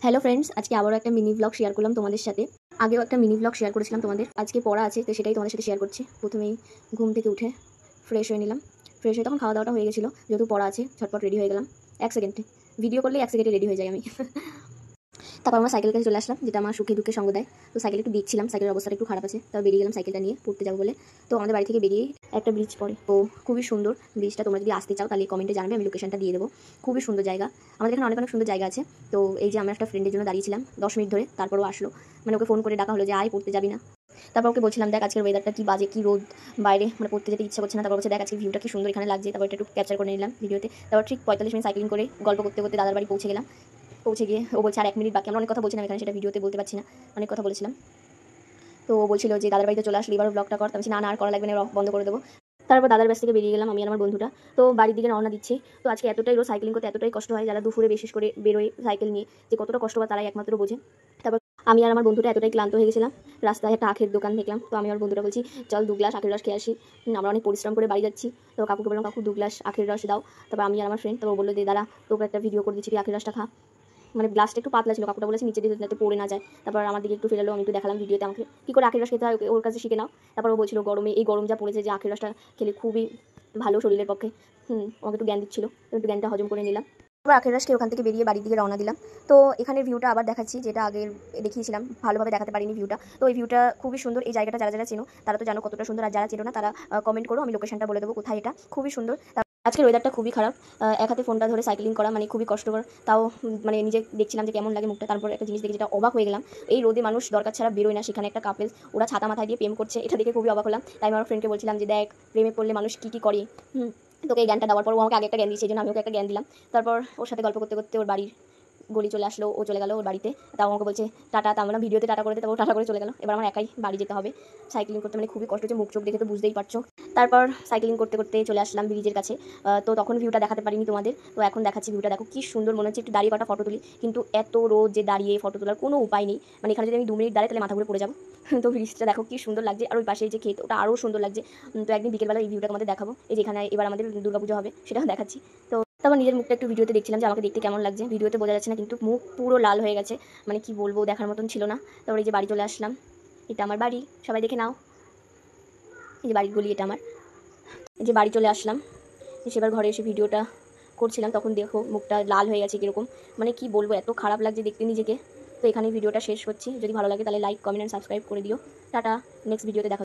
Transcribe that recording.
Hello friends, আজকে আবারও একটা মিনি ব্লগ শেয়ার করলাম তোমাদের সাথে। আগেও একটা মিনি ব্লগ শেয়ার করেছিলাম তোমাদের। আজকে পড়া আছে, তো সেটাই তোমাদের সাথে শেয়ার করছি। প্রথমেই ঘুম থেকে উঠে ফ্রেশ হয়ে নিলাম। ফ্রেশ হয়ে তখন খাওয়া দাওয়াটা হয়ে গেছিলো, যেহেতু পড়া আছে ঝটপট রেডি হয়ে গেলাম। 1 সেকেন্ডে ভিডিও করলেই 1 সেকেন্ডে রেডি হয়ে যাই আমি। তারপর আমরা সাইকেল কাছে চলে আসলাম, যেটা আমার সুখে দুঃখে সঙ্গ দেয়। তো সাইকেল একটু দিচ্ছিলাম, সাইকেলের অবস্থাটা একটু খারাপ আছে, তারপর বেরিয়ে গেলাম সাইকেলটা নিয়ে পড়তে যাবো বলে। তো আমাদের বাড়ি থেকে বেরিয়ে একটা ব্রিজ পড়ে, তো খুবই সুন্দর ব্রিজটা। তোমরা যদি আসতে চাও তাহলে কমেন্টে জানাবে, আমি লোকেশনটা দিয়ে দেবো। খুবই সুন্দর জায়গা, আমাদের এখানে অনেক অনেক সুন্দর জায়গা আছে। তো এই যে আমরা একটা ফ্রেন্ডের জন্য দাঁড়িয়েছিলাম 10 মিনিট ধরে, তারপরও আসলো। মানে ওকে ফোন করে ডাকা হলো যে আয় পড়তে যাবি না। তারপর ওকে বলছিলাম দেখ আজকের ওয়েদারটা কি বাজে, কি রোদ বাইরে, মানে পড়তে যেতে ইচ্ছা করছে না। তারপর বলছে দেখ আজকে ভিউটা কি সুন্দর এখানে লাগছে, তারপর এটা একটু ক্যাপচার করে নিলাম ভিডিওতে। তারপর ঠিক 45 মিনিট সাইক্লিং করে গল্প করতে করতে দাদার বাড়ি পৌঁছে গেলাম। পৌঁছে গিয়ে ও বলছে আর 1 মিনিট বাকি। আমরা অনেক কথা বলছিলাম এখানে, সেটা ভিডিওতে বলতে পারছি না, অনেক কথা বলেছিলাম। তো ও বলছিল যে দাদার বাড়িতে চলে আসলে এবার ব্লগটা কর। আমি না না আর করা লাগবে না, বন্ধ করে দেবো। তারপর দাদার বাস থেকে বেরিয়ে গেলাম আমি আর আমার বন্ধুটা। তো বাড়ির দিকে রওনা দিচ্ছি। তো আজকে এতটাই রোজ সাইক্লিং করতে এতটাই কষ্ট হয়, যারা দুপুরে বিশেষ করে বেরোয় সাইকেল নিয়ে, যে কতটা কষ্ট বা তারাই একমাত্র বোঝে। তারপর আমি আর আমার বন্ধুটা এতটাই ক্লান্ত হয়ে গেছিলাম, রাস্তায় একটা আখের দোকান দেখলাম। তো আমি আর বন্ধুটা বলছি চল 2 গ্লাস আখের রস খেয়ে আসি। আমরা অনেক পরিশ্রম করে বাড়ি যাচ্ছি। তো কাকুকে বললাম কাকু 2 গ্লাস আখের রস দাও। তারপর আমি আর আমার ফ্রেন্ড, তো বললো যে দাদা তোকে একটা ভিডিও করে দিচ্ছি, তুই আখের রসটা খা। মানে গ্লাসটা একটু পাতলা ছিল, কাকুটা বলেছে নিচে দিয়ে যাতে পড়ে না যায়। তারপর আমার দিকে একটু ফেরালো, আমি একটু দেখালাম ভিডিওতে আমাকে কী করে আখের রস খেতে হয়, ওর কাছে শিখে নাও। তারপর ও বলছিল গরমে, এই গরম যা পড়েছে, যে আখের রসটা খেলে খুবই ভালো শরীরের পক্ষে। আমাকে একটু জ্ঞান দিচ্ছিল, একটু জ্ঞানটা হজম করে নিলাম। তারপর আখের রস খেয়ে ওখান থেকে বেরিয়ে বাড়ির দিকে রওনা দিলাম। তো এখানের ভিউটা আবার দেখাচ্ছি, যেটা আগে দেখিয়েছিলাম, ভালোভাবে দেখাতে পারিনি ভিউটা। তো এই ভিউটা খুবই সুন্দর। এই জায়গাটা যারা যারা চেনো তারা তো জানো কতটা সুন্দর, আর যারা চেনো না তারা কমেন্ট করো, আমি লোকেশনটা বলে দেবো কোথায়। এটা খুবই সুন্দর। আজকের ওয়েদারটা খুবই খারাপ, এক হাতে ফোনটা ধরে সাইক্লিং করা মানে খুবই কষ্টকর। তাও মানে নিজে দেখছিলাম যে কেমন লাগে মুখটা। তারপর একটা জিনিস দেখে যেটা অবাক হয়ে গেলাম, এই রোদে মানুষ দরকার ছাড়া বেরোয় না, সেখানে একটা কাপেল ওরা ছাতা মাথায় দিয়ে প্রেম করছে, এটা দেখে খুবই অবাক হলাম। তাই আমি আমার ফ্রেন্ডকে বলছিলাম যে দেখ প্রেমে পড়লে মানুষ কী কী করে। তোকে এই জ্ঞানটা দেওয়ার পর ও আমাকে আগে একটা জ্ঞান দিয়েছে, এই জন্য আমি ওকে একটা জ্ঞান দিলাম। তারপর ওর সাথে গল্প করতে করতে ওর বাড়ির গলি চলে আসলো, ও চলে গেল ওর বাড়িতে। তাও আমাকে বলছে টাটা, তা আমরা ভিডিওতে টাটা করে দিতে, তারপর টাটা করে চলে গেল। এবার আমার একাই বাড়ি যেতে হবে। সাইক্লিং করতে মানে খুবই কষ্ট হচ্ছে, মুখ চোখ দেখে তো বুঝতেই পারছো। তারপর সাইক্লিং করতে করতে চলে আসলাম ব্রিজের কাছে। তো তখন ভিউটা দেখাতে পারিনি তোমাদের, তো এখন দেখাচ্ছি ভিউটা। দেখো কি সুন্দর, মনে হচ্ছে একটু দাঁড়িয়ে কটা ফটো তুলি, কিন্তু এত রোদ যে দাঁড়িয়ে ফটো তোলার কোনো উপায় নেই। মানে এখানে যদি আমি 2 মিনিট দাঁড়াই তাহলে মাথা ঘুরে পড়ে যাবো। তো ব্রিজটা দেখো কি সুন্দর লাগছে, আর ওই পাশে যে ক্ষেত, ওটা আরও সুন্দর লাগছে। তো একদিন বিকেলবেলা এই ভিউটা তোমাদের দেখাবো, এই যেখানে এবার আমাদের দুর্গাপুজো হবে সেটাও দেখাচ্ছি। তো তারপর নিজের মুখটা একটু ভিডিওতে দেখছিলাম যে আমাকে দেখতে কেমন লাগছে, ভিডিওতে বোঝা যাচ্ছে না কিন্তু মুখ পুরো লাল হয়ে গেছে, মানে কি বলবো, দেখার মতন ছিল না। তারপর এই যে বাড়ি চলে আসলাম, এটা আমার বাড়ি, সবাই দেখে নাও। এই যে বাড়ির গলি, এটা আমার। এই যে বাড়ি চলে আসলাম, সেবার ঘরে এসে ভিডিওটা করছিলাম, তখন দেখো মুখটা লাল হয়ে গেছে কীরকম, মানে কি বলবো, এত খারাপ লাগছে দেখতে নিজেকে। তো এখানে ভিডিওটা শেষ করছি, যদি ভালো লাগে তাহলে লাইক কমেন্ট অ্যান্ড সাবস্ক্রাইব করে দিও। টাটা, নেক্সট ভিডিওতে দেখা।